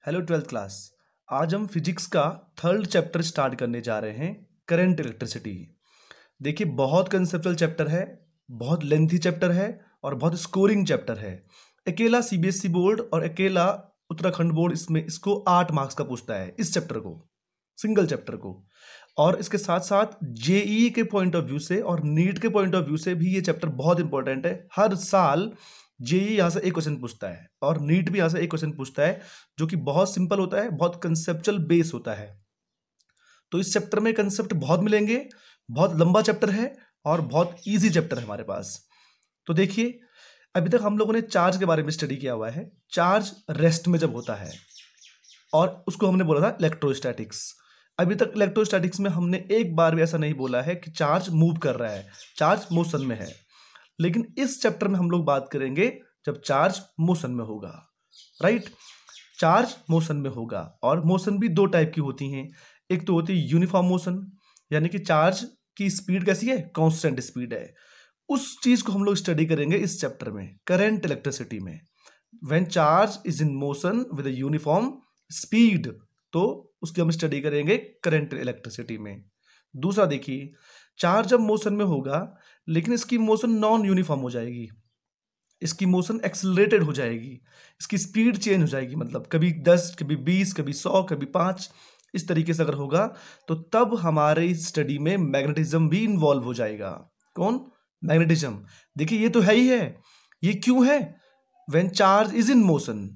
Hello twelfth class. आज हम physics का थर्ड चैप्टर स्टार्ट करने जा रहे हैं, करंट इलेक्ट्रिसिटी। देखिए, बहुत कंसेप्चुअल चैप्टर है, बहुत लेंथी चैप्टर है और बहुत स्कोरिंग चैप्टर है। अकेला सीबीएसई बोर्ड और अकेला उत्तराखंड बोर्ड इसमें इसको 8 मार्क्स का पूछता है, इस चैप्टर को, सिंगल चैप्टर को। और इसके साथ साथ जेईई के पॉइंट ऑफ व्यू से और नीट के पॉइंट ऑफ व्यू से भी ये चैप्टर बहुत इंपॉर्टेंट है। हर साल जेईई यहाँ से एक क्वेश्चन पूछता है और नीट भी यहाँ से एक क्वेश्चन पूछता है, जो कि बहुत सिंपल होता है, बहुत कंसेप्चुअल बेस होता है। तो इस चैप्टर में कंसेप्ट बहुत मिलेंगे, बहुत लंबा चैप्टर है और बहुत इजी चैप्टर है हमारे पास। तो देखिए, अभी तक हम लोगों ने चार्ज के बारे में स्टडी किया हुआ है। चार्ज रेस्ट में जब होता है और उसको हमने बोला था इलेक्ट्रोस्टैटिक्स। अभी तक इलेक्ट्रोस्टैटिक्स में हमने एक बार भी ऐसा नहीं बोला है कि चार्ज मूव कर रहा है, चार्ज मोशन में है। लेकिन इस चैप्टर में हम लोग बात करेंगे जब चार्ज मोशन में होगा, राइट। चार्ज मोशन में होगा और मोशन भी दो टाइप की होती हैं। एक तो होती है यूनिफॉर्म मोशन, यानी कि चार्ज की स्पीड कैसी है, कांस्टेंट स्पीड है। उस चीज को हम लोग स्टडी करेंगे इस चैप्टर में, करंट इलेक्ट्रिसिटी में। When charge is in motion with a uniform speed, तो उसकी हम स्टडी करेंगे करंट इलेक्ट्रिसिटी में। दूसरा देखिए, चार्ज जब मोशन में होगा लेकिन इसकी मोशन नॉन यूनिफॉर्म हो जाएगी, इसकी मोशन एक्सेलरेटेड हो जाएगी, इसकी स्पीड चेंज हो जाएगी। मतलब कभी 10, कभी 20, कभी 100, कभी 5, इस तरीके से अगर होगा तो तब हमारे स्टडी में मैग्नेटिज्म भी इन्वॉल्व हो जाएगा। कौन? मैग्नेटिज्म। देखिए, ये तो है ही है। ये क्यों है? When charge is in motion,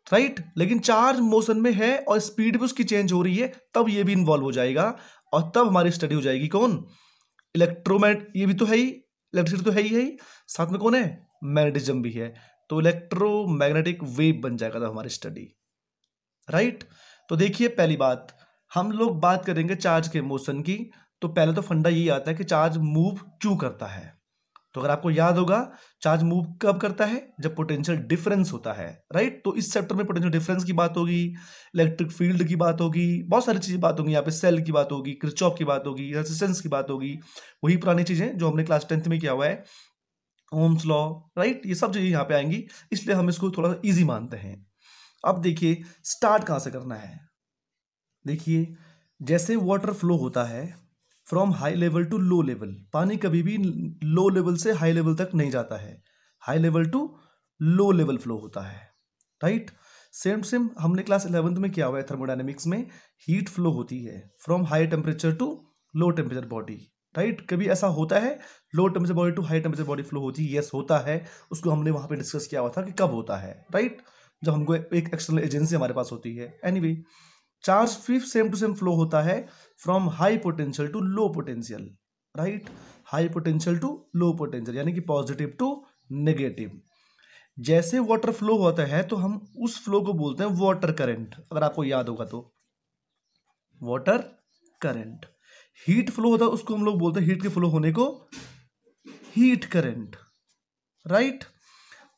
right. लेकिन चार्ज मोशन में है और स्पीड भी उसकी चेंज हो रही है, तब ये भी इन्वॉल्व हो जाएगा और तब हमारी स्टडी हो जाएगी कौन? इलेक्ट्रोमैग। ये भी तो है ही, इलेक्ट्रिसिटी तो है ही, साथ में कौन है? मैग्नेटिज्म भी है। तो इलेक्ट्रोमैग्नेटिक वेव बन जाएगा तब हमारी स्टडी, राइट। तो देखिए, पहली बात, हम लोग बात करेंगे चार्ज के मोशन की। तो पहले तो फंडा यही आता है कि चार्ज मूव क्यों करता है। तो अगर आपको याद होगा, चार्ज मूव कब करता है? जब पोटेंशियल डिफरेंस होता है, राइट। तो इस चैप्टर में पोटेंशियल डिफरेंस की बात होगी, इलेक्ट्रिक फील्ड की बात होगी, बहुत सारी चीजें बात होगी। यहाँ पे सेल की बात होगी, किरचॉफ की बात होगी, रेजिस्टेंस की बात होगी, वही पुरानी चीजें जो हमने क्लास 10th में किया हुआ है, ओम्स लॉ, राइट। ये सब चीजें यहाँ पे आएंगी, इसलिए हम इसको थोड़ा सा ईजी मानते हैं। अब देखिए, स्टार्ट कहाँ से करना है। देखिए, जैसे वाटर फ्लो होता है from high level to low level, पानी कभी भी लो लेवल से हाई लेवल तक नहीं जाता है, high level to low level flow होता है, राइट। सेम सेम हमने क्लास 11th में किया हुआ है थर्मोडायनेमिक्स में, हीट फ्लो होती है from high temperature to low temperature body, right. कभी ऐसा होता है low temperature body to high temperature body flow होती है? यस, होता है। उसको हमने वहां पे डिस्कस किया हुआ था कि कब होता है, राइट, जब हमको एक एक्सटर्नल एजेंसी हमारे पास होती है। एनीवे, चार्ज फिर सेम टू सेम फ्लो होता है from high potential to low potential, right. High potential to low potential, यानी कि पॉजिटिव टू नेगेटिव। जैसे वाटर फ्लो होता है तो हम उस फ्लो को बोलते हैं वाटर करंट, अगर आपको याद होगा तो, वाटर करंट। हीट फ्लो होता है उसको हम लोग बोलते हैं, हीट के फ्लो होने को हीट करंट, राइट।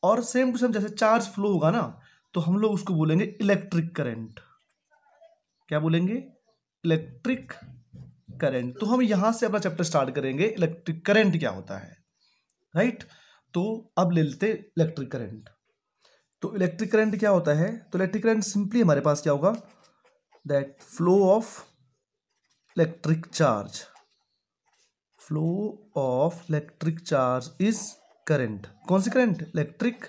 और सेम टू सेम जैसे चार्ज फ्लो होगा ना, तो हम लोग उसको बोलेंगे इलेक्ट्रिक करंट। क्या बोलेंगे? Electric current. तो हम यहां से अपना चैप्टर स्टार्ट करेंगे, इलेक्ट्रिक करंट क्या होता है, राइट। तो अब ले लेते इलेक्ट्रिक करंट। तो इलेक्ट्रिक करंट क्या होता है? तो इलेक्ट्रिक करंट सिंपली हमारे पास क्या होगा, that flow of electric charge, flow of electric charge is current. कौन सी करंट? इलेक्ट्रिक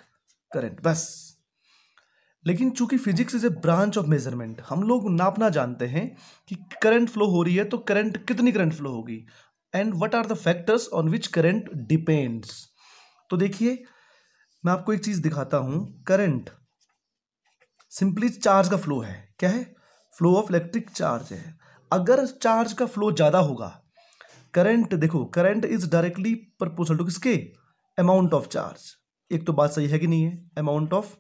करंट, बस। लेकिन चूंकि physics is a branch of measurement, हम लोग नापना जानते हैं कि करंट फ्लो हो रही है तो करंट कितनी करंट फ्लो होगी, and what are the factors on which current depends. तो देखिए, मैं आपको एक चीज दिखाता हूं। करंट सिंपली चार्ज का फ्लो है। क्या है? फ्लो ऑफ इलेक्ट्रिक चार्ज है। अगर चार्ज का फ्लो ज्यादा होगा, करंट, देखो, current is directly proportional to किसके? Amount of charge. एक तो बात सही है कि नहीं है? Amount of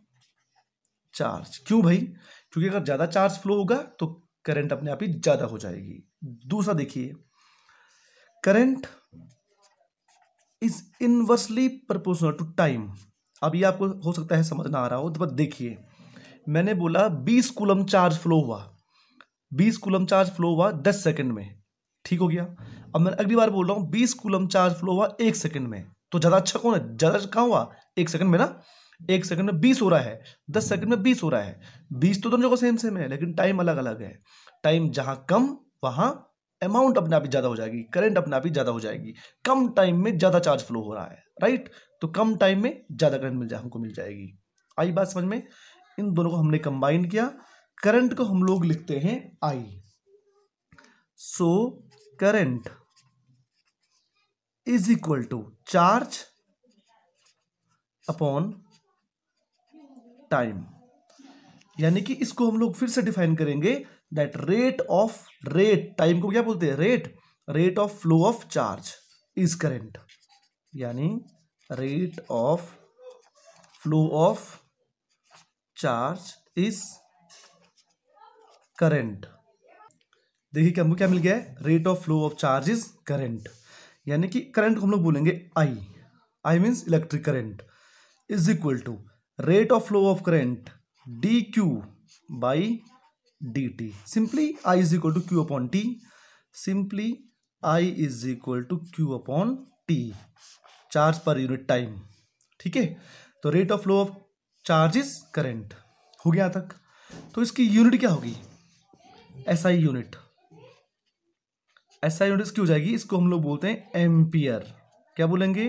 charge. क्यों भाई? क्योंकि अगर ज्यादा चार्ज फ्लो होगा तो करंट अपने आप ही ज्यादा हो जाएगी। दूसरा देखिए, current is inversely proportional to time. अब ये आपको हो सकता है समझ ना आ रहा हो, तो बस देखिए, मैंने बोला 20 कूलम चार्ज फ्लो हुआ, 20 कूलम चार्ज फ्लो हुआ 10 सेकंड में, ठीक हो गया। अब मैं अगली बार बोल रहा हूं 20 कूलम चार्ज फ्लो हुआ 1 सेकंड में, तो ज्यादा अच्छा कौन है? ज्यादा कहां हुआ? 1 सेकंड में ना। 1 सेकंड में 20 हो रहा है, 10 सेकंड में 20 हो रहा है। 20 तो दोनों जगह सेम सेम है, लेकिन टाइम अलग अलग है। टाइम जहां कम वहां अमाउंट अपने आप ही ज्यादा हो जाएगी, करंट अपने आप ही ज्यादा हो जाएगी। कम टाइम में ज्यादा चार्ज फ्लो हो रहा है, राइट। तो कम टाइम में ज्यादा करंट हमको मिल जाएगी। आई बात समझ में? इन दोनों को हमने कंबाइन किया, करंट को हम लोग लिखते हैं I. So current is equal to charge upon time. यानी कि इसको हम लोग फिर से डिफाइन करेंगे, दैट रेट टाइम को क्या बोलते हैं? Rate of flow of charge is current. यानी rate of flow of charge is current. देखिए कि हमको क्या मिल गया है? Rate of flow of charge is current. यानी कि करंट को हम लोग बोलेंगे I means electric current, is equal to rate of flow of current d q by d t. Simply I is equal to q upon t. Simply I is equal to q upon T, charge per unit time. ठीक है, तो rate of flow of charge is current हो गया तक। तो इसकी unit क्या होगी? SI unit. एसआई यूनिट इसकी हो जाएगी, इसको हम लोग बोलते हैं एम्पियर। क्या बोलेंगे?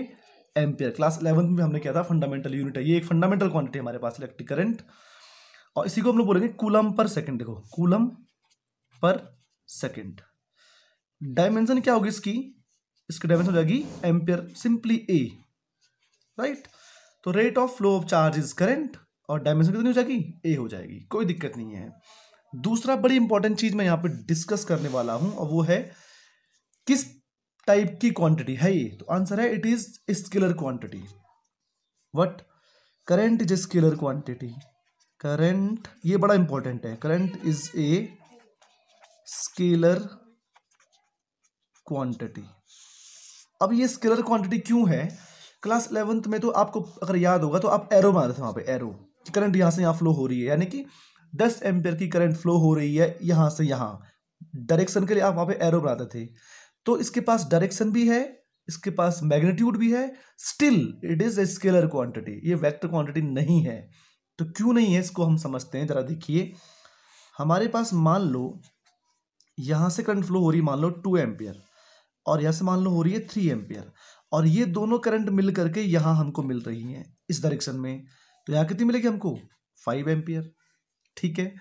एम्पियर। क्लास 11th में हमने किया था, फंडामेंटल यूनिट है ये, एक फंडामेंटल क्वांटिटी हमारे पास इलेक्ट्रिक करंट। और इसी को हम लोग बोलेंगे कूलम पर सेकंड। देखो, कूलम पर सेकंड। डायमेंशन क्या होगी इसकी? इसकी डायमेंशन हो जाएगी एम्पियर, सिंपली ए, राइट। तो rate of flow of charge is current, और डायमेंशन कितनी हो जाएगी? ए हो जाएगी, कोई दिक्कत नहीं है। दूसरा बड़ी इंपॉर्टेंट चीज मैं यहां पे डिस्कस करने वाला हूं, और वो है किस टाइप की क्वांटिटी है ये। तो आंसर है it is scalar quantity. What? Current is scalar quantity. Current, ये बड़ा इंपॉर्टेंट है, current is a scalar quantity. अब ये स्केलर क्वांटिटी क्यों है? क्लास 11th में तो आपको अगर याद होगा तो आप एरो मारते थे वहां पे, एरो कि करंट यहां से यहां फ्लो हो रही है, यानी कि 10 एम्पियर की करंट फ्लो हो रही है यहां से यहां। डायरेक्शन के लिए आप वहां पे एरो बनाते थे। तो इसके पास डायरेक्शन भी है, इसके पास मैग्नीट्यूड भी है, still it is a scalar quantity, ये वेक्टर क्वांटिटी नहीं है। तो क्यों नहीं है इसको हम समझते हैं, जरा देखिए। हमारे पास मान लो यहां से करंट फ्लो हो रही, मान लो 2 एम्पियर, और यहां से मान लो हो रही है 3 एम्पियर, और ये दोनों करंट मिल करके यहां हमको मिल रही हैं इस डायरेक्शन में। तो यहां कितनी मिलेगी हमको? 5 एम्पियर। ठीक है,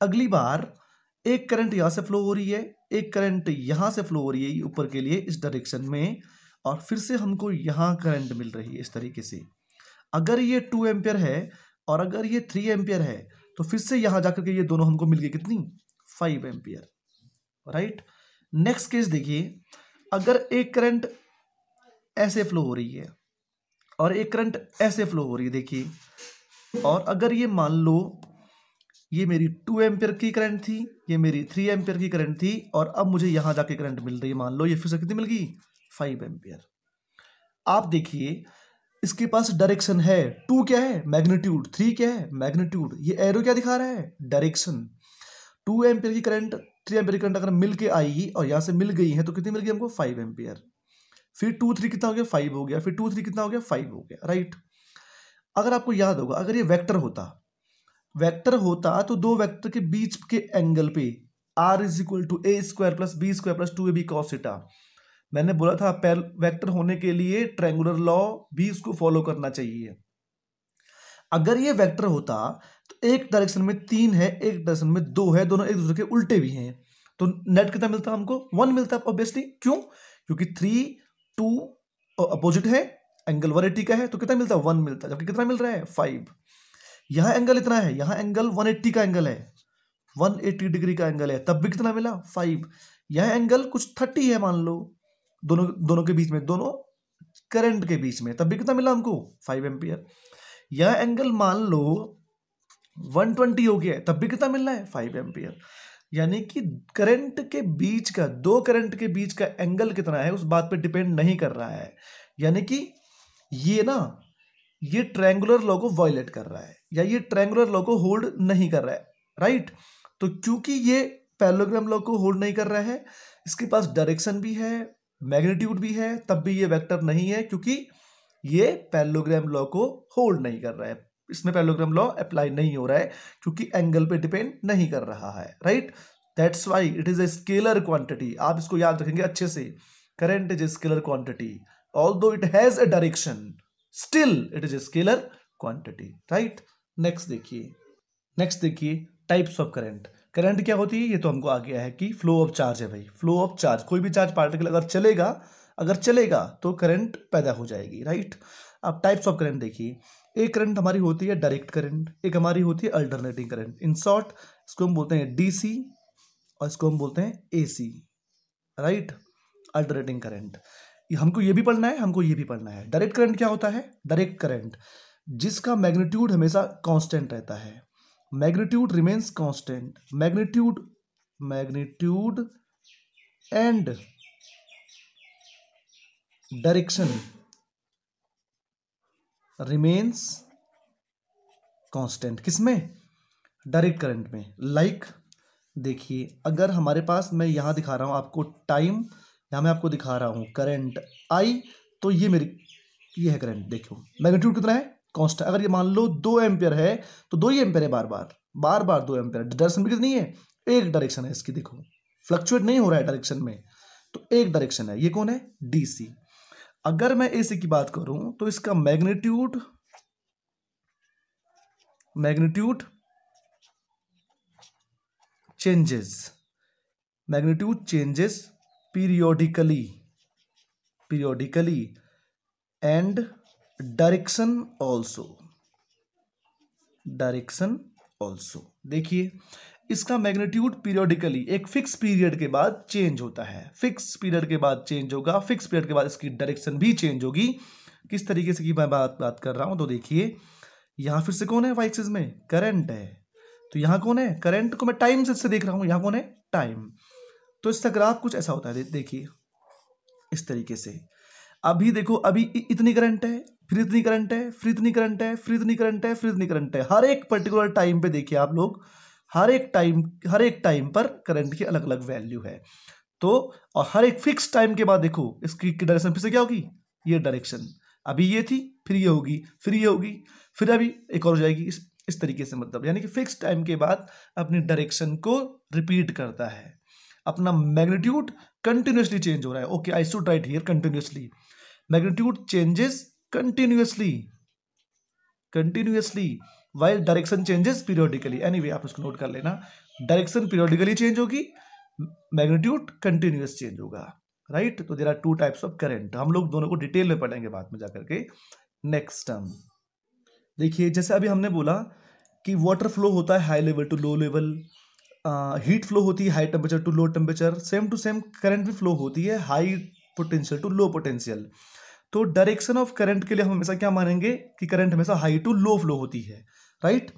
अगली बार एक करंट यहां से फ्लो हो रही है, एक करंट यहां से फ्लो हो रही है ऊपर के लिए इस डायरेक्शन में, और फिर से हमको यहां करंट मिल रही है इस तरीके से। अगर ये 2 एम्पियर है और अगर ये 3 एम्पियर है, तो फिर से यहां जाकर के ये दोनों हमको मिल गई कितनी? 5 एम्पियर, राइट। नेक्स्ट केस देखिए, अगर एक करंट ऐसे फ्लो हो रही है और एक करंट ऐसे फ्लो हो रही है, देखिए, और अगर ये मान लो ये मेरी 2 एम्पियर की करंट थी, ये मेरी 3 एम्पियर की करंट थी, और अब मुझे यहां जाके करंट मिल रही है, मान लो ये फिर से कितनी मिल गई? 5 एम्पियर। आप देखिए इसके पास डायरेक्शन है, 2 क्या है? मैग्नीट्यूड, 3 क्या है? मैग्नीट्यूड। ये एरो क्या दिखा रहा है? डायरेक्शन। 2 एम्पियर की करंट 3 एम्पियर की करंट अगर मिल के आई और यहां से मिल गई है तो कितनी मिल गई हमको? 5 एम्पियर। फिर 2 3 कितना हो गया? 5 हो गया। फिर 2 3 कितना हो गया? 5 हो गया, राइट। अगर आपको याद होगा, अगर ये वेक्टर होता तो दो वेक्टर के बीच के एंगल पे r is equal to A square plus B square plus 2ab cos theta. मैंने बोला था वेक्टर होने के लिए ट्रायंगुलर लॉ भी इसको फॉलो करना चाहिए। अगर ये वेक्टर होता तो एक डायरेक्शन में 3 है, एक डायरेक्शन में 2 है, दोनों एक दूसरे के उल्टे भी हैं, तो नेट कितना मिलता हमको? 1 मिलता है ऑब्वियसली। क्यों? क्योंकि 3 2 अपोजिट है, एंगल 180 का है, तो कितना मिलता है? 1 मिलता है। जबकि कितना मिल रहा है? 5। यहां एंगल इतना है, यहां एंगल 180 का एंगल है, 180 डिग्री का एंगल है, तब भी कितना मिला? 5। यह एंगल कुछ 30 है मान लो, दोनों के बीच में, दोनों करंट के बीच में, तब भी कितना मिला हमको? 5 एम्पियर। यह एंगल मान लो 120 हो गया है, तब भी कितना मिल रहा है? 5 एम्पियर। यानी कि करंट के बीच का, दो करंट के बीच का एंगल कितना है उस बात पे डिपेंड नहीं कर रहा है। यानी कि ये ना, ये ट्रायंगुलर लॉ को वायलेट कर रहा है, या ये ट्रायंगुलर लॉ को होल्ड नहीं कर रहा है, राइट। तो क्योंकि ये पैरेललोग्राम लॉ को होल्ड नहीं कर रहा है, इसके पास डायरेक्शन भी है, मैग्नीट्यूड भी है, तब भी ये वेक्टर नहीं है, क्योंकि ये पैरेललोग्राम लॉ को होल्ड नहीं कर रहा है। इसमें पैरेललोग्राम लॉ अप्लाई नहीं हो रहा है क्योंकि एंगल पे डिपेंड नहीं कर रहा है, right. That's why it is a scalar quantity. आप इसको याद रखेंगे अच्छे से, current is a scalar quantity, although it has a direction, still it is a scalar quantity, right. Next देखिए टाइप्स ऑफ करंट। करंट क्या होती है, ये तो हमको आ गया है कि फ्लो ऑफ चार्ज है भाई, फ्लो ऑफ चार्ज। कोई भी चार्ज पार्टिकल अगर चलेगा तो करंट पैदा हो जाएगी, राइट। अब टाइप्स ऑफ करंट देखिए, एक करंट हमारी होती है डायरेक्ट करंट, एक हमारी होती है अल्टरनेटिंग करंट। इन शॉर्ट इसको हम बोलते हैं डीसी और इसको हम बोलते हैं एसी, राइट। अल्टरनेटिंग करंट, हमको ये भी पढ़ना है, हमको ये भी पढ़ना है। डायरेक्ट करंट क्या होता है, डायरेक्ट करंट जिसका मैग्नीट्यूड हमेशा कांस्टेंट रहता है, magnitude remains constant, magnitude and direction remains constant. किसमें, डायरेक्ट करंट में। लाइक देखिए, अगर हमारे पास, मैं यहां दिखा रहा हूं आपको टाइम, यहां मैं आपको दिखा रहा हूं करंट आई, तो ये है करंट, देखो मैग्नीट्यूड कितना है, कांस्टेंट। अगर ये मान लो 2 एम्पियर है तो 2 ही एम्पियर है, बार बार 2 एम्पियर। डायरेक्शन भी कितनी है, एक डायरेक्शन है इसकी, देखो फ्लक्चुएट नहीं हो रहा है डायरेक्शन में, तो एक डायरेक्शन है। ये कौन है, डीसी। अगर मैं एसी की बात करूं तो इसका magnitude changes periodically and direction also. देखिए, इसका मैग्नीट्यूड पीरियोडिकली एक फिक्स पीरियड के बाद चेंज होता है, फिक्स पीरियड के बाद चेंज होगा, फिक्स पीरियड के बाद इसकी डायरेक्शन भी चेंज होगी। किस तरीके से की मैं बात कर रहा हूं, तो देखिए यहां फिर से कौन है, वाई एक्सिस में करंट है, तो यहां कौन है, करंट को मैं टाइम से देख रहा हूं, यहां कौन है, टाइम। तो इसका ग्राफ कुछ ऐसा होता है, देखिए इस तरीके से। अभी देखो, अभी इतनी करंट है, फिर इतनी करंट है, फिर इतनी करंट है, फिर इतनी करंट है, फिर इतनी करंट है। हर एक पर्टिकुलर टाइम पे देखिए आप लोग, हर एक टाइम पर करंट की अलग अलग वैल्यू है। तो और हर एक फिक्स टाइम के बाद देखो इसकी डायरेक्शन फिर से क्या होगी, ये डायरेक्शन। अभी ये थी, फिर ये होगी, फिर ये होगी, फिर अभी एक और हो जाएगी, इस तरीके से। मतलब यानी कि फिक्स टाइम के बाद अपनी डायरेक्शन को रिपीट करता है, अपना मैग्नीट्यूड कंटिन्यूसली चेंज हो रहा है। Okay, I should write here continuously, magnitude changes continuously while direction changes periodically. Anyway आप उसको नोट कर लेना, डायरेक्शन पीरियोडिकली चेंज होगी, मैग्नीट्यूड कंटिन्यूअस चेंज होगा, राइट। तो there are 2 types of current, हम लोग दोनों को डिटेल में पढ़ेंगे बाद में जाकर के। नेक्स्ट टर्म देखिए, जैसे अभी हमने बोला कि वाटर फ्लो होता है high level to low level, heat flow होती है high temperature to low temperature, same to same current भी फ्लो होती है high potential to low potential. तो डायरेक्शन ऑफ करंट के लिए हम हमेशा क्या मानेंगे कि करंट हमेशा हाई टू लो फ्लो होती है, राइट।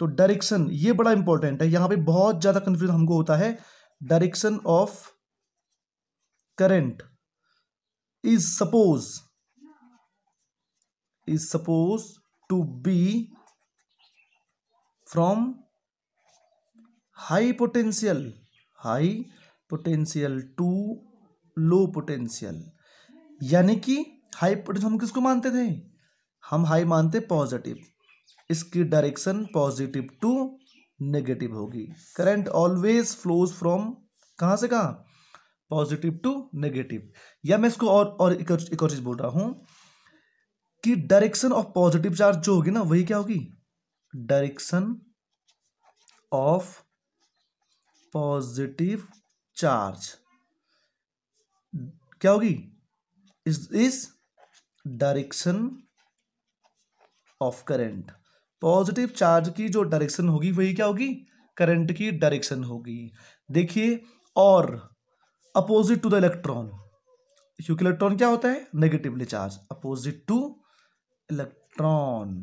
तो डायरेक्शन ये बड़ा इंपॉर्टेंट है, यहां पे बहुत ज्यादा कंफ्यूजन हमको होता है। Direction of current is suppose to be from high potential to low potential. यानी कि हाई पोटेंशियल हम किसको मानते थे, हम हाई मानते पॉजिटिव, इसकी डायरेक्शन पॉजिटिव टू नेगेटिव होगी। करंट ऑलवेज फ्लोज फ्रॉम कहां से कहां, पॉजिटिव टू नेगेटिव। या मैं इसको और एक और चीज बोल रहा हूं कि डायरेक्शन ऑफ पॉजिटिव चार्ज जो होगी ना, वही क्या होगी, डायरेक्शन ऑफ पॉजिटिव चार्ज क्या होगी, is direction of current. Positive charge की जो डायरेक्शन होगी वही क्या होगी, करंट की डायरेक्शन होगी। देखिए, और अपोजिट टू द इलेक्ट्रॉन, क्योंकि इलेक्ट्रॉन क्या होता है, negatively charge, opposite two electron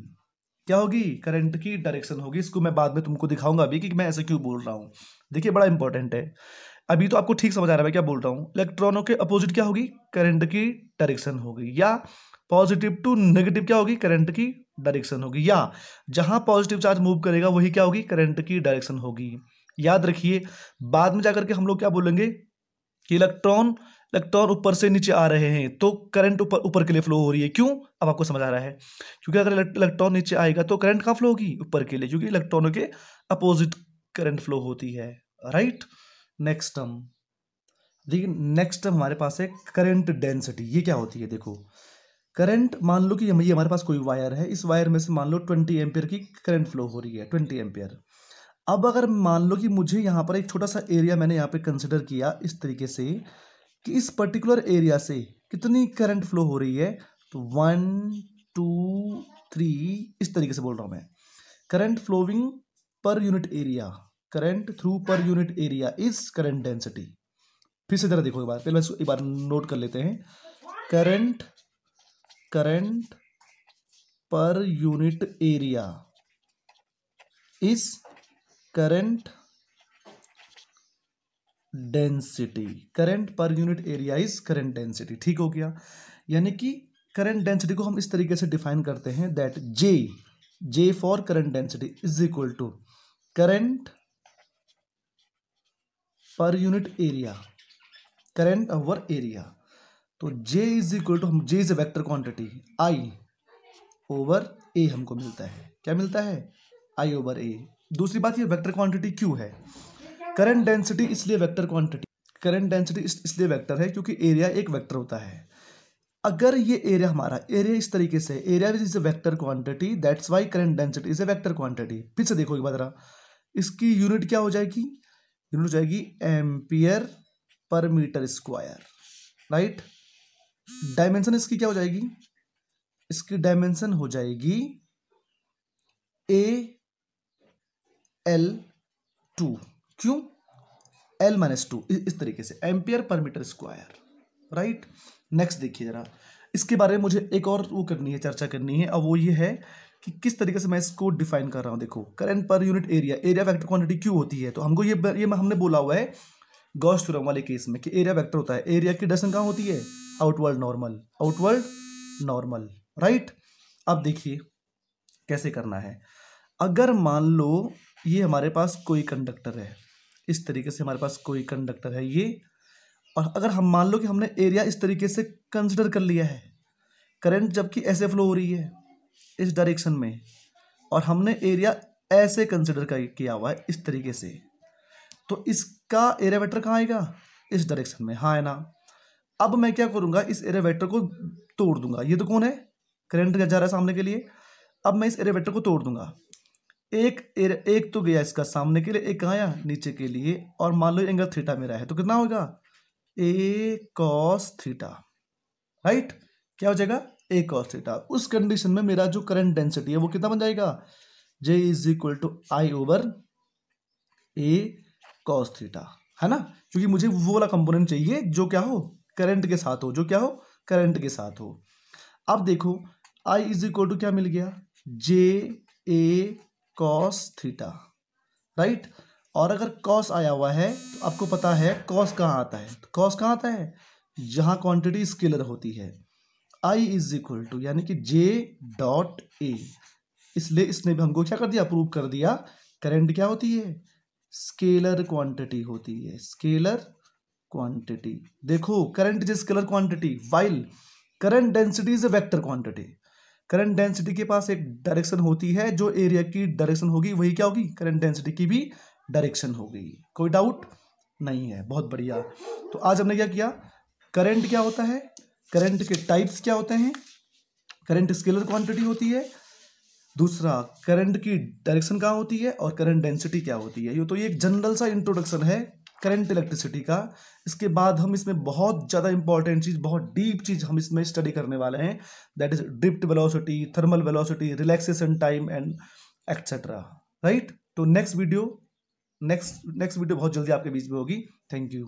क्या होगी, करंट की डायरेक्शन होगी। इसको मैं बाद में तुमको दिखाऊंगा अभी कि मैं ऐसे क्यों बोल रहा हूं। देखिए, बड़ा इंपॉर्टेंट है, अभी तो आपको ठीक समझ आ रहा है मैं क्या बोल रहा हूं। इलेक्ट्रॉनों के अपोजिट क्या होगी, करंट की डायरेक्शन होगी, या पॉजिटिव टू नेगेटिव क्या होगी, करंट की डायरेक्शन होगी, या जहां पॉजिटिव चार्ज मूव करेगा वही क्या होगी, करंट की डायरेक्शन होगी। याद रखिए, बाद में जाकर के हम लोग क्या बोलेंगे कि इलेक्ट्रॉन इलेक्ट्रॉन ऊपर से नीचे आ रहे हैं तो करंट ऊपर ऊपर के लिए फ्लो हो रही है। क्यों? अब आपको समझ आ रहा है, क्योंकि अगर इलेक्ट्रॉन नीचे आएगा तो करंट कहाँ फ्लो होगी? ऊपर के लिए, क्योंकि इलेक्ट्रॉनों के अपोजिट करंट फ्लो होती है, राइट। नेक्स्ट टर्म, देखिए नेक्स्ट टर्म हमारे पास है करंट डेंसिटी। ये क्या होती है? देखो, करंट, मान लो कि ये हमारे पास कोई वायर है, इस वायर में से मान लो 20 एम्पियर की करंट फ्लो हो रही है, 20 एम्पियर। अब अगर मान लो कि मुझे यहाँ पर एक छोटा सा एरिया मैंने यहाँ पे कंसिडर किया इस तरीके से कि इस पर्टिकुलर एरिया से कितनी करंट फ्लो हो रही है, तो 1 2 3 इस तरीके से बोल रहा हूँ मैं। Current flowing per unit area, current through per unit area is current density. फिर से जरा देखो एक बार, पहले एक बार नोट कर लेते हैं। Current per unit area is current density. Current per unit area is current density. ठीक हो गया। यानी कि करंट डेंसिटी को हम इस तरीके से डिफाइन करते हैं that J for current density is equal to current per unit area, current over area. तो J इज इक्वल टू, हम J is a vector quantity, I over A हमको मिलता है। क्या मिलता है? I over A। दूसरी बात, ये वेक्टर क्वांटिटी क्यों है? करंट डेंसिटी इसलिए वेक्टर क्वांटिटी, करंट डेंसिटी इसलिए वेक्टर है क्योंकि एरिया एक वेक्टर होता है। अगर ये एरिया हमारा एरिया इस तरीके से, area is a vector quantity, that's why current density is a vector quantity. फिर से देखो एक बार, इसकी यूनिट क्या हो जाएगी? यूनिट हो जाएगी ampere per metre square, right. Dimension इसकी क्या हो जाएगी? इसकी डायमेंशन हो जाएगी AL2। क्यों? L-2 इस तरीके से, ampere per metre square, right. Next देखिए जरा, इसके बारे में मुझे एक और वो करनी है, चर्चा करनी है। अब वो ये है कि किस तरीके से मैं इसको डिफाइन कर रहा हूं। देखो, current per unit area, area vector quantity क्यों होती है? तो हमको ये हमने बोला हुआ है गॉस थ्योरम वाले केस में कि एरिया वेक्टर होता है। एरिया की डायरेक्शन कहाँ होती है? Outward normal, outward normal, right. अब देखिए कैसे करना है। अगर मान लो ये हमारे पास कोई कंडक्टर है, इस तरीके से हमारे पास कोई कंडक्टर है ये, और अगर हम मान लो कि हमने एरिया इस तरीके से कंसिडर कर लिया है, करंट जबकि ऐसे फ्लो हो रही है इस डायरेक्शन में, और हमने एरिया ऐसे कंसिडर किया हुआ है इस तरीके से, तो इसका एरिया वेक्टर कहाँ आएगा? इस डायरेक्शन में, हाँ है ना। अब मैं क्या करूंगा, इस एरिया वेक्टर को तोड़ दूंगा। ये तो कौन है? करंट जा रहा है सामने के लिए। अब मैं इस एरिया वेक्टर को तोड़ दूंगा। एक तो गया इसका सामने के लिए, एक कहाँ आया? नीचे के लिए। और मान लो एंगल थीटा मेरा है, तो कितना होगा? A cos theta, right. क्या हो जाएगा? A cos theta. उस कंडीशन में मेरा जो करंट डेंसिटी है वो कितना बन जाएगा? J is equal to I over A cos theta, है ना। क्योंकि मुझे वो वाला कंपोनेंट चाहिए जो क्या हो? करंट के साथ हो, जो क्या हो? करंट के साथ हो। अब देखो, I इज इक्वल टू क्या मिल गया? J A cos theta, right. और अगर cos आया हुआ है तो आपको पता है cos कहाँ आता है? तो cos कहाँ आता है? जहां क्वांटिटी स्केलर होती है। I इज इक्वल टू, यानी कि J डॉट A, इसलिए इसने भी हमको क्या कर दिया? प्रूव कर दिया करंट क्या होती है? स्केलर क्वांटिटी होती है, स्केलर क्वांटिटी। देखो, current is scalar quantity while current density is a vector quantity. Current density के पास एक डायरेक्शन होती है, जो एरिया की डायरेक्शन होगी वही क्या होगी? करंट डेंसिटी की भी डायरेक्शन होगी। कोई डाउट नहीं है? बहुत बढ़िया। तो आज हमने क्या किया? करंट क्या होता है, करंट के टाइप्स क्या होते हैं, करंट स्केलर क्वांटिटी होती है, दूसरा करंट की डायरेक्शन कहाँ होती है, और करंट डेंसिटी क्या होती है। ये तो ये एक जनरल सा इंट्रोडक्शन है करंट इलेक्ट्रिसिटी का। इसके बाद हम इसमें बहुत ज़्यादा इंपॉर्टेंट चीज़, बहुत डीप चीज़ हम इसमें स्टडी करने वाले हैं, that is drift velocity, thermal velocity, relaxation time and etcetera, right. तो नेक्स्ट वीडियो बहुत जल्दी आपके बीच में होगी। Thank you.